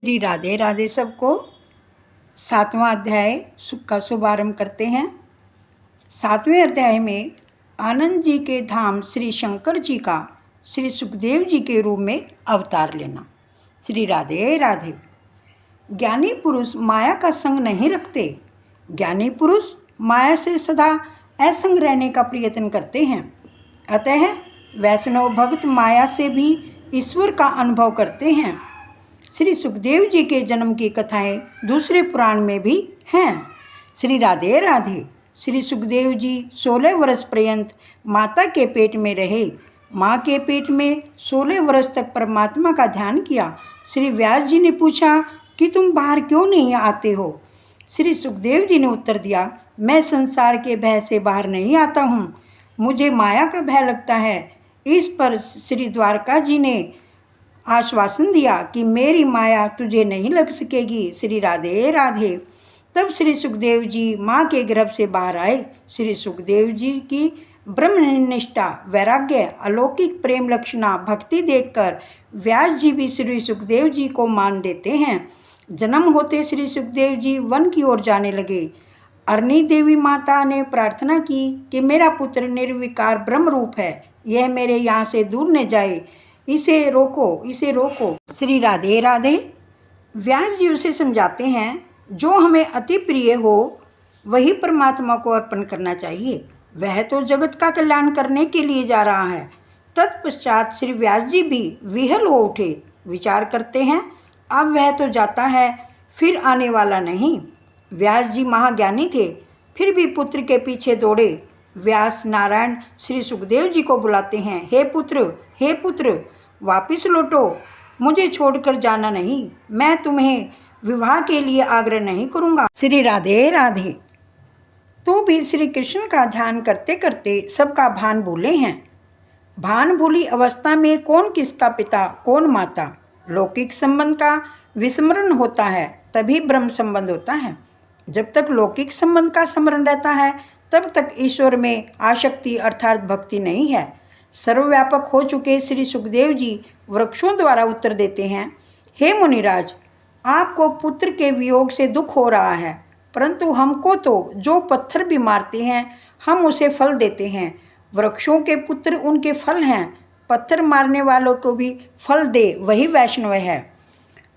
श्री राधे राधे सबको। 7वां अध्याय का शुभारंभ करते हैं। 7वें अध्याय में आनंद जी के धाम श्री शंकर जी का श्री सुखदेव जी के रूप में अवतार लेना। श्री राधे राधे। ज्ञानी पुरुष माया का संग नहीं रखते। ज्ञानी पुरुष माया से सदा असंग रहने का प्रयत्न करते हैं। अतः वैष्णव भक्त माया से भी ईश्वर का अनुभव करते हैं। श्री सुखदेव जी के जन्म की कथाएं दूसरे पुराण में भी हैं। श्री राधे राधे। श्री सुखदेव जी 16 वर्ष पर्यंत माता के पेट में रहे। माँ के पेट में 16 वर्ष तक परमात्मा का ध्यान किया। श्री व्यास जी ने पूछा कि तुम बाहर क्यों नहीं आते हो? श्री सुखदेव जी ने उत्तर दिया, मैं संसार के भय से बाहर नहीं आता हूँ, मुझे माया का भय लगता है। इस पर श्री द्वारका जी ने आश्वासन दिया कि मेरी माया तुझे नहीं लग सकेगी। श्री राधे राधे। तब श्री सुखदेव जी माँ के गर्भ से बाहर आए। श्री सुखदेव जी की ब्रह्मनिष्ठा, वैराग्य, अलौकिक प्रेम लक्षणा, भक्ति देखकर व्यास जी भी श्री सुखदेव जी को मान देते हैं। जन्म होते श्री सुखदेव जी वन की ओर जाने लगे। अरणी देवी माता ने प्रार्थना की कि मेरा पुत्र निर्विकार ब्रह्म रूप है, यह मेरे यहाँ से दूर न जाए, इसे रोको, इसे रोको। श्री राधे राधे। व्यास जी उसे समझाते हैं, जो हमें अति प्रिय हो वही परमात्मा को अर्पण करना चाहिए। वह तो जगत का कल्याण करने के लिए जा रहा है। तत्पश्चात श्री व्यास जी भी विहल हो उठे। विचार करते हैं, अब वह तो जाता है, फिर आने वाला नहीं। व्यास जी महाज्ञानी थे, फिर भी पुत्र के पीछे दौड़े। व्यास नारायण श्री सुखदेव जी को बुलाते हैं, हे पुत्र, वापिस लौटो, मुझे छोड़कर जाना नहीं। मैं तुम्हें विवाह के लिए आग्रह नहीं करूँगा। श्री राधे राधे। तो भी श्री कृष्ण का ध्यान करते करते सबका भान भूले हैं। भान भूली अवस्था में कौन किसका पिता, कौन माता। लौकिक संबंध का विस्मरण होता है, तभी ब्रह्म संबंध होता है। जब तक लौकिक संबंध का स्मरण रहता है तब तक ईश्वर में आसक्ति अर्थात भक्ति नहीं है। सर्वव्यापक हो चुके श्री सुखदेव जी वृक्षों द्वारा उत्तर देते हैं, हे मुनिराज, आपको पुत्र के वियोग से दुख हो रहा है, परंतु हमको तो जो पत्थर भी मारते हैं हम उसे फल देते हैं। वृक्षों के पुत्र उनके फल हैं, पत्थर मारने वालों को भी फल दे वही वैष्णव है।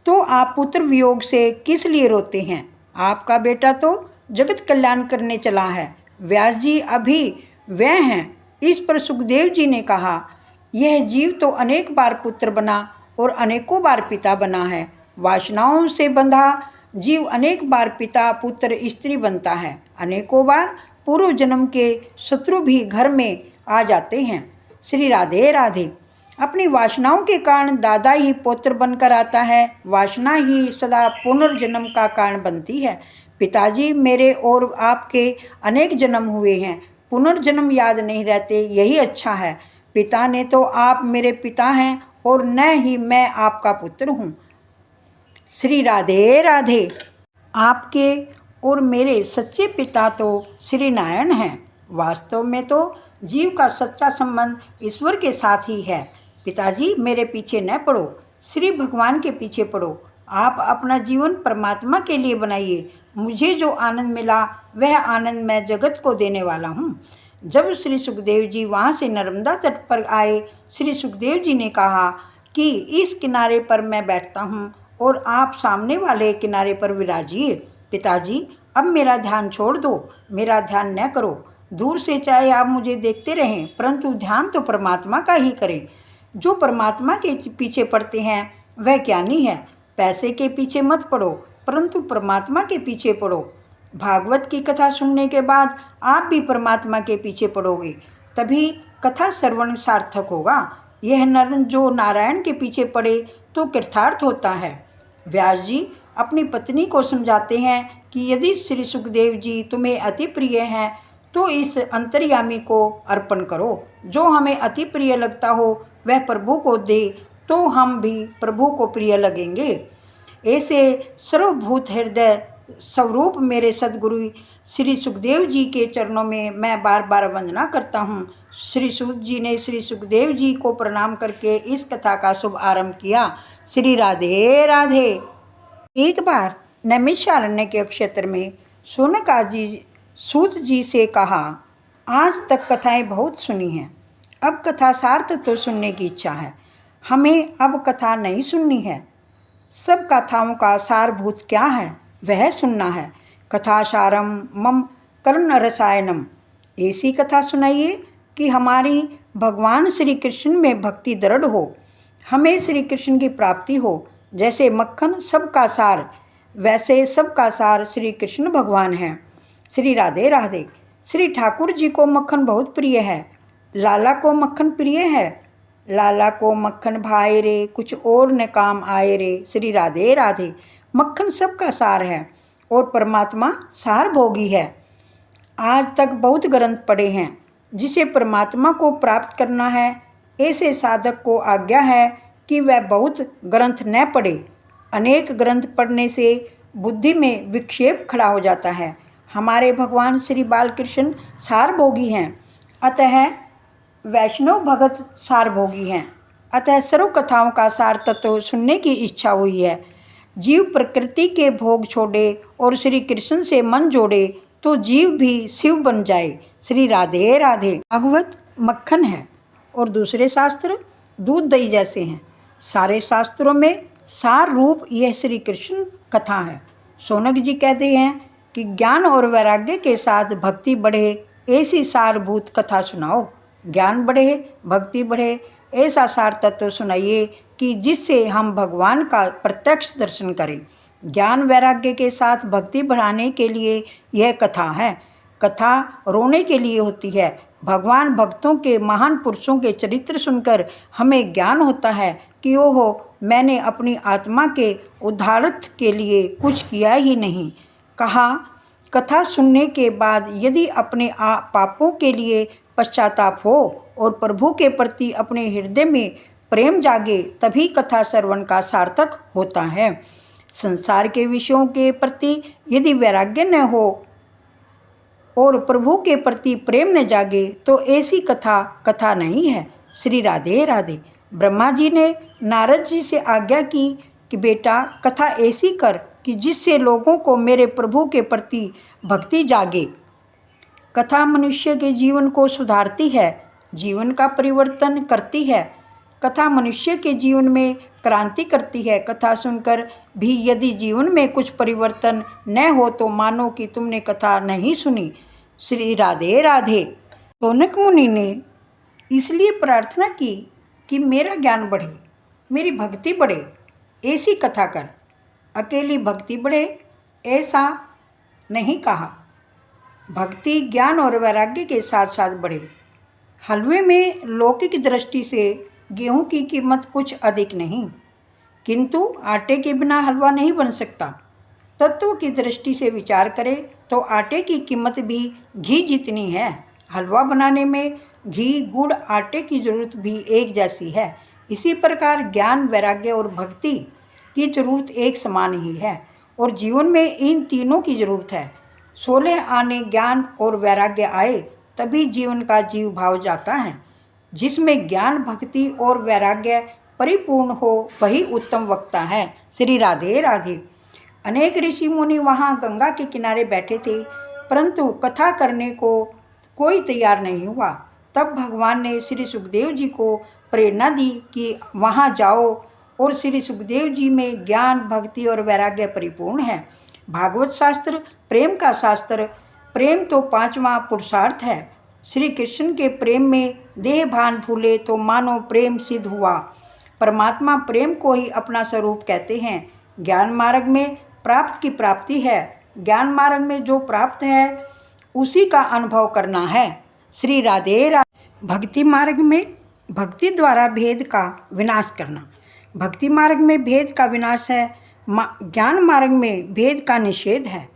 तो आप पुत्र वियोग से किस लिए रोते हैं? आपका बेटा तो जगत कल्याण करने चला है। व्यास जी अभी वह हैं। इस पर सुखदेव जी ने कहा, यह जीव तो अनेक बार पुत्र बना और अनेकों बार पिता बना है। वासनाओं से बंधा जीव अनेक बार पिता, पुत्र, स्त्री बनता है। अनेकों बार पूर्व जन्म के शत्रु भी घर में आ जाते हैं। श्री राधे राधे। अपनी वासनाओं के कारण दादा ही पुत्र बनकर आता है। वासना ही सदा पुनर्जन्म का कारण बनती है। पिताजी, मेरे और आपके अनेक जन्म हुए हैं, पुनर्जन्म याद नहीं रहते, यही अच्छा है। पिता ने तो आप मेरे पिता हैं और न ही मैं आपका पुत्र हूँ। श्री राधे राधे। आपके और मेरे सच्चे पिता तो श्री नारायण हैं। वास्तव में तो जीव का सच्चा संबंध ईश्वर के साथ ही है। पिताजी, मेरे पीछे न पड़ो, श्री भगवान के पीछे पड़ो। आप अपना जीवन परमात्मा के लिए बनाइए। मुझे जो आनंद मिला वह आनंद मैं जगत को देने वाला हूँ। जब श्री सुखदेव जी वहाँ से नर्मदा तट पर आए, श्री सुखदेव जी ने कहा कि इस किनारे पर मैं बैठता हूँ और आप सामने वाले किनारे पर विराजिए। पिताजी, अब मेरा ध्यान छोड़ दो, मेरा ध्यान न करो। दूर से चाहे आप मुझे देखते रहें, परंतु ध्यान तो परमात्मा का ही करें। जो परमात्मा के पीछे पड़ते हैं वह ज्ञानी है। पैसे के पीछे मत पड़ो, परंतु परमात्मा के पीछे पड़ो। भागवत की कथा सुनने के बाद आप भी परमात्मा के पीछे पड़ोगे, तभी कथा श्रवण सार्थक होगा। यह नर जो नारायण के पीछे पड़े तो कृतार्थ होता है। व्यास जी अपनी पत्नी को समझाते हैं कि यदि श्री सुखदेव जी तुम्हें अति प्रिय हैं तो इस अंतर्यामी को अर्पण करो। जो हमें अति प्रिय लगता हो वह प्रभु को दे तो हम भी प्रभु को प्रिय लगेंगे। ऐसे सर्वभूत हृदय स्वरूप मेरे सदगुरु श्री सुखदेव जी के चरणों में मैं बार बार वंदना करता हूँ। श्री सूत जी ने श्री सुखदेव जी को प्रणाम करके इस कथा का शुभ आरंभ किया। श्री राधे राधे। एक बार नैमिषारण्य के क्षेत्र में शौनकादि सूत जी से कहा, आज तक कथाएं बहुत सुनी हैं, अब कथा सार्थ तो सुनने की इच्छा है। हमें अब कथा नहीं सुननी है, सब कथाओं का सारभूत क्या है वह सुनना है। कथा सारम मम कर्ण रसायनम, ऐसी कथा सुनाइए कि हमारी भगवान श्री कृष्ण में भक्ति दृढ़ हो, हमें श्री कृष्ण की प्राप्ति हो। जैसे मक्खन सबका सार, वैसे सबका सार श्री कृष्ण भगवान हैं। श्री राधे राधे। श्री ठाकुर जी को मक्खन बहुत प्रिय है, लाला को मक्खन प्रिय है। लाला को मक्खन भाए रे, कुछ और न काम आए रे। श्री राधे राधे। मक्खन सबका सार है और परमात्मा सार भोगी है। आज तक बहुत ग्रंथ पढ़े हैं, जिसे परमात्मा को प्राप्त करना है ऐसे साधक को आज्ञा है कि वह बहुत ग्रंथ न पढ़े। अनेक ग्रंथ पढ़ने से बुद्धि में विक्षेप खड़ा हो जाता है। हमारे भगवान श्री बालकृष्ण सारभोगी हैं, अतः वैष्णव भगत सारभोगी हैं। अतः सर्व कथाओं का सार तत्व सुनने की इच्छा हुई है। जीव प्रकृति के भोग छोड़े और श्री कृष्ण से मन जोड़े तो जीव भी शिव बन जाए। श्री राधे राधे। भागवत मक्खन है और दूसरे शास्त्र दूध दही जैसे हैं। सारे शास्त्रों में सार रूप यह श्री कृष्ण कथा है। शौनक जी कहते हैं कि ज्ञान और वैराग्य के साथ भक्ति बढ़े, ऐसी सारभूत कथा सुनाओ। ज्ञान बढ़े, भक्ति बढ़े, ऐसा सार तत्व सुनाइए कि जिससे हम भगवान का प्रत्यक्ष दर्शन करें। ज्ञान वैराग्य के साथ भक्ति बढ़ाने के लिए यह कथा है। कथा रोने के लिए होती है। भगवान भक्तों के महान पुरुषों के चरित्र सुनकर हमें ज्ञान होता है कि ओहो, मैंने अपनी आत्मा के उद्धारत्व के लिए कुछ किया ही नहीं। कहा, कथा सुनने के बाद यदि अपने पापों के लिए पश्चाताप हो और प्रभु के प्रति अपने हृदय में प्रेम जागे, तभी कथा श्रवण का सार्थक होता है। संसार के विषयों के प्रति यदि वैराग्य न हो और प्रभु के प्रति प्रेम न जागे तो ऐसी कथा नहीं है। श्री राधे राधे। ब्रह्मा जी ने नारद जी से आज्ञा की कि बेटा कथा ऐसी कर कि जिससे लोगों को मेरे प्रभु के प्रति भक्ति जागे। कथा मनुष्य के जीवन को सुधारती है, जीवन का परिवर्तन करती है। कथा मनुष्य के जीवन में क्रांति करती है। कथा सुनकर भी यदि जीवन में कुछ परिवर्तन न हो तो मानो कि तुमने कथा नहीं सुनी। श्री राधे राधे। शौनक मुनि ने इसलिए प्रार्थना की कि मेरा ज्ञान बढ़े, मेरी भक्ति बढ़े, ऐसी कथा कर। अकेली भक्ति बढ़े ऐसा नहीं कहा, भक्ति ज्ञान और वैराग्य के साथ साथ बढ़े। हलवे में लौकिक दृष्टि से गेहूं की कीमत कुछ अधिक नहीं, किंतु आटे के बिना हलवा नहीं बन सकता। तत्व की दृष्टि से विचार करें तो आटे की कीमत भी घी जितनी है। हलवा बनाने में घी, गुड़, आटे की जरूरत भी एक जैसी है। इसी प्रकार ज्ञान, वैराग्य और भक्ति की जरूरत एक समान ही है और जीवन में इन तीनों की जरूरत है। 16 आने ज्ञान और वैराग्य आए तभी जीवन का जीव भाव जाता है। जिसमें ज्ञान, भक्ति और वैराग्य परिपूर्ण हो वही उत्तम वक्ता है। श्री राधे राधे। अनेक ऋषि मुनि वहाँ गंगा के किनारे बैठे थे, परंतु कथा करने को कोई तैयार नहीं हुआ। तब भगवान ने श्री सुखदेव जी को प्रेरणा दी कि वहाँ जाओ, और श्री सुखदेव जी में ज्ञान, भक्ति और वैराग्य परिपूर्ण है। भागवत शास्त्र प्रेम का शास्त्र। प्रेम तो 5वां पुरुषार्थ है। श्री कृष्ण के प्रेम में देह भान भूले तो मानो प्रेम सिद्ध हुआ। परमात्मा प्रेम को ही अपना स्वरूप कहते हैं। ज्ञान मार्ग में प्राप्त की प्राप्ति है। ज्ञान मार्ग में जो प्राप्त है उसी का अनुभव करना है। श्री राधे राधे। भक्ति मार्ग में भक्ति द्वारा भेद का विनाश करना। भक्ति मार्ग में भेद का विनाश है, ज्ञान मार्ग में भेद का निषेध है।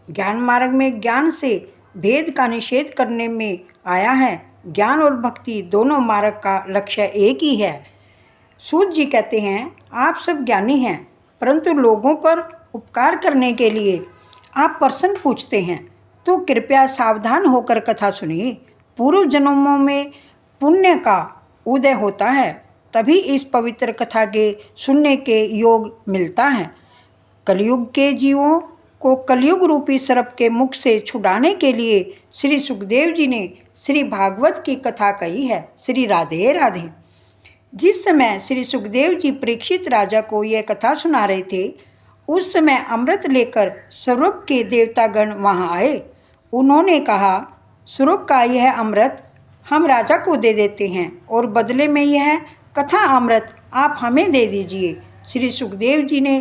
ज्ञान मार्ग में ज्ञान से भेद का निषेध करने में आया है। ज्ञान और भक्ति दोनों मार्ग का लक्ष्य एक ही है। सूत जी कहते हैं, आप सब ज्ञानी हैं, परंतु लोगों पर उपकार करने के लिए आप प्रश्न पूछते हैं, तो कृपया सावधान होकर कथा सुनिए। पूर्व जन्मों में पुण्य का उदय होता है, तभी इस पवित्र कथा के सुनने के योग मिलता है। कलयुग के जीवों को कलयुग रूपी सर्प के मुख से छुड़ाने के लिए श्री सुखदेव जी ने श्री भागवत की कथा कही है। श्री राधे राधे। जिस समय श्री सुखदेव जी परीक्षित राजा को यह कथा सुना रहे थे, उस समय अमृत लेकर स्वर्ग के देवतागण वहाँ आए। उन्होंने कहा, स्वर्ग का यह अमृत हम राजा को दे देते हैं और बदले में यह कथा अमृत आप हमें दे दीजिए। श्री सुखदेव जी ने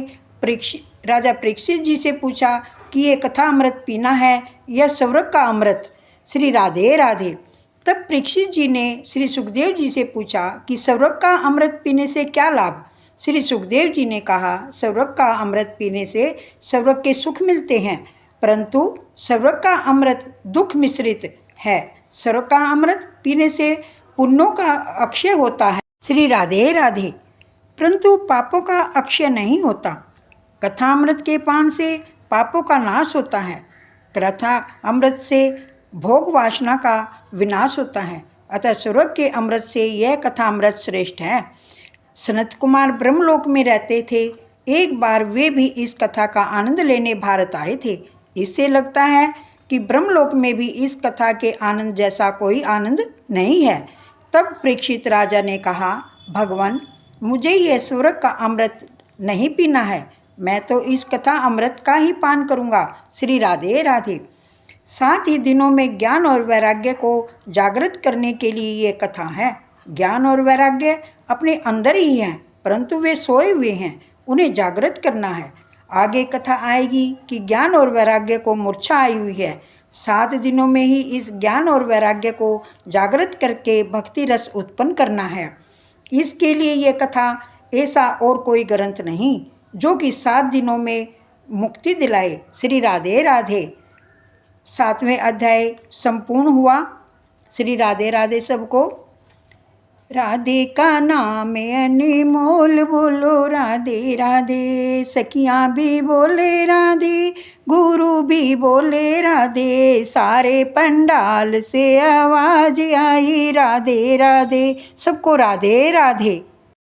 राजा परीक्षित जी से पूछा कि ये कथा अमृत पीना है या स्वर्ग का अमृत। श्री राधे राधे। तब परीक्षित जी ने श्री सुखदेव जी से पूछा कि स्वर्ग का अमृत पीने से क्या लाभ। श्री सुखदेव जी ने कहा, स्वर्ग का अमृत पीने से स्वर्ग के सुख मिलते हैं, परंतु स्वर्ग का अमृत दुख मिश्रित है। स्वर्ग का अमृत पीने से पुण्यों का अक्षय होता है। श्री राधे राधे। परंतु पापों का अक्षय नहीं होता। कथा अमृत के पान से पापों का नाश होता है। कथा अमृत से भोग वासना का विनाश होता है। अतः स्वर्ग के अमृत से यह कथा अमृत श्रेष्ठ है। सनत कुमार ब्रह्मलोक में रहते थे। एक बार वे भी इस कथा का आनंद लेने भारत आए थे। इससे लगता है कि ब्रह्मलोक में भी इस कथा के आनंद जैसा कोई आनंद नहीं है। तब परीक्षित राजा ने कहा, भगवान, मुझे यह स्वर्ग का अमृत नहीं पीना है, मैं तो इस कथा अमृत का ही पान करूँगा। श्री राधे राधे। सात ही दिनों में ज्ञान और वैराग्य को जागृत करने के लिए ये कथा है। ज्ञान और वैराग्य अपने अंदर ही हैं, परंतु वे सोए हुए हैं, उन्हें जागृत करना है। आगे कथा आएगी कि ज्ञान और वैराग्य को मूर्छा आई हुई है। 7 दिनों में ही इस ज्ञान और वैराग्य को जागृत करके भक्ति रस उत्पन्न करना है। इसके लिए ये कथा ऐसा और कोई ग्रंथ नहीं जो कि 7 दिनों में मुक्ति दिलाए। श्री राधे राधे। 7वें अध्याय संपूर्ण हुआ। श्री राधे राधे सबको। राधे का नाम अनमोल, बोलो राधे राधे। सखियाँ भी बोले राधे, गुरु भी बोले राधे। सारे पंडाल से आवाज आई राधे राधे। सबको राधे राधे।